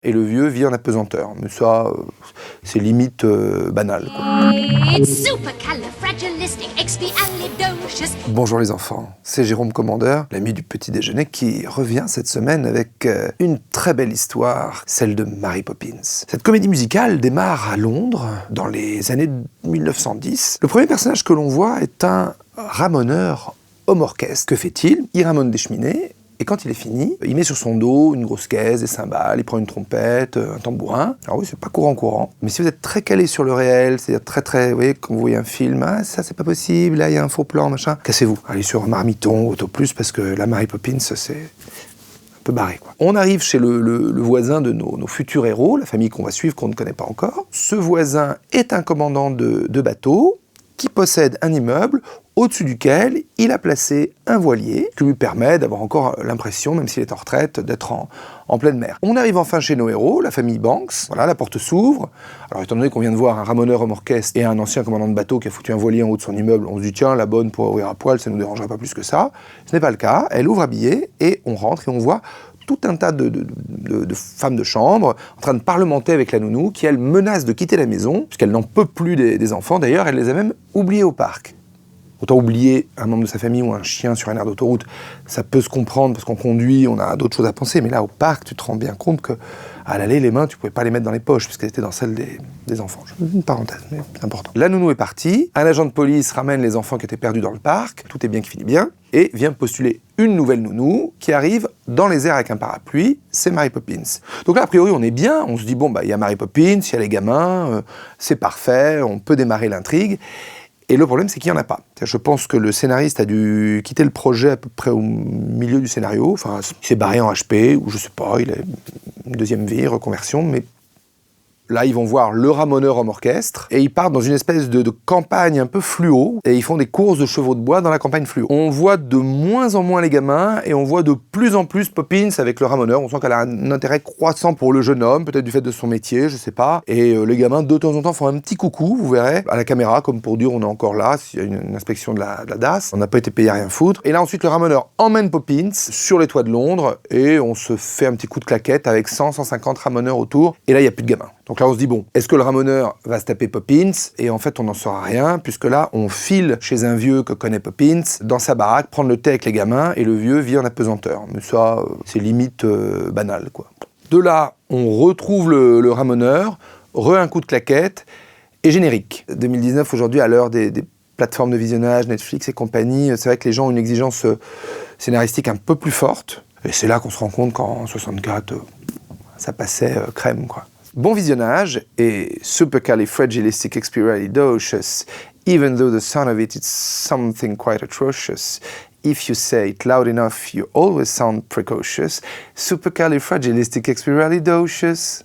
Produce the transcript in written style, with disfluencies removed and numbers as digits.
et le vieux vit en apesanteur. Mais ça, c'est limite banal, quoi. Bonjour les enfants, c'est Jérôme Commandeur, l'ami du petit déjeuner, qui revient cette semaine avec une très belle histoire, celle de Mary Poppins. Cette comédie musicale démarre à Londres, dans les années 1910. Le premier personnage que l'on voit est un ramoneur homme orchestre. Que fait-il? Il ramonne des cheminées. Et quand il est fini, il met sur son dos une grosse caisse, des cymbales, il prend une trompette, un tambourin. Alors oui, c'est pas courant. Mais si vous êtes très calé sur le réel, c'est-à-dire très, vous voyez, quand vous voyez un film, ah, ça c'est pas possible, là il y a un faux plan, machin, cassez-vous. Allez sur Marmiton, Auto Plus, parce que la Mary Poppins, c'est un peu barré, quoi. On arrive chez le voisin de nos futurs héros, la famille qu'on va suivre, qu'on ne connaît pas encore. Ce voisin est un commandant de bateau qui possède un immeuble au-dessus duquel il a placé un voilier qui lui permet d'avoir encore l'impression, même s'il est en retraite, d'être en pleine mer. On arrive enfin chez nos héros, la famille Banks. Voilà, la porte s'ouvre. Alors étant donné qu'on vient de voir un ramoneur homme orchestre et un ancien commandant de bateau qui a foutu un voilier en haut de son immeuble, on se dit tiens, la bonne pour ouvrir à poil, ça ne nous dérangera pas plus que ça. Ce n'est pas le cas. Elle ouvre habillée et on rentre et on voit tout un tas de femmes de chambre en train de parlementer avec la nounou qui, elle, menace de quitter la maison puisqu'elle n'en peut plus des enfants. D'ailleurs, elle les a même oubliés au parc. Autant oublier un membre de sa famille ou un chien sur un aire d'autoroute, ça peut se comprendre parce qu'on conduit, on a d'autres choses à penser. Mais là, au parc, tu te rends bien compte que à l'aller, les mains, tu pouvais pas les mettre dans les poches puisqu'elles étaient dans celles des enfants. Une parenthèse, mais c'est important. La nounou est partie, un agent de police ramène les enfants qui étaient perdus dans le parc, tout est bien qui finit bien, et vient postuler une nouvelle nounou qui arrive dans les airs avec un parapluie, c'est Mary Poppins. Donc là, a priori, on est bien, on se dit, bon, bah, il y a Mary Poppins, il y a les gamins, c'est parfait, on peut démarrer l'intrigue. Et le problème, c'est qu'il n'y en a pas. Je pense que le scénariste a dû quitter le projet à peu près au milieu du scénario. Enfin, il s'est barré en HP, ou je sais pas, il a une deuxième vie, reconversion, mais là, ils vont voir le ramoneur homme orchestre, et ils partent dans une espèce de campagne un peu fluo, et ils font des courses de chevaux de bois dans la campagne fluo. On voit de moins en moins les gamins, et on voit de plus en plus Poppins avec le ramoneur. On sent qu'elle a un intérêt croissant pour le jeune homme, peut-être du fait de son métier, je sais pas. Et les gamins, de temps en temps, font un petit coucou, vous verrez, à la caméra, comme pour dire on est encore là, s'il y a une inspection de la DAS. On n'a pas été payé à rien foutre. Et là, ensuite, le ramoneur emmène Poppins sur les toits de Londres, et on se fait un petit coup de claquette avec 100-150 ramoneurs autour, et là, il n'y a plus de gamins. Donc là, on se dit, bon, est-ce que le ramoneur va se taper Poppins? Et en fait, on n'en saura rien, puisque là, on file chez un vieux que connaît Poppins, dans sa baraque, prendre le thé avec les gamins, et le vieux vit en apesanteur. Mais ça, c'est limite banal, quoi. De là, on retrouve le ramoneur, un coup de claquette, et générique. 2019, aujourd'hui, à l'heure des plateformes de visionnage, Netflix et compagnie, c'est vrai que les gens ont une exigence scénaristique un peu plus forte, et c'est là qu'on se rend compte qu'en 64, ça passait crème, quoi. Bon visionnage, et supercalifragilisticexpialidocious, even though the sound of it is something quite atrocious, if you say it loud enough, you always sound precocious, supercalifragilisticexpialidocious.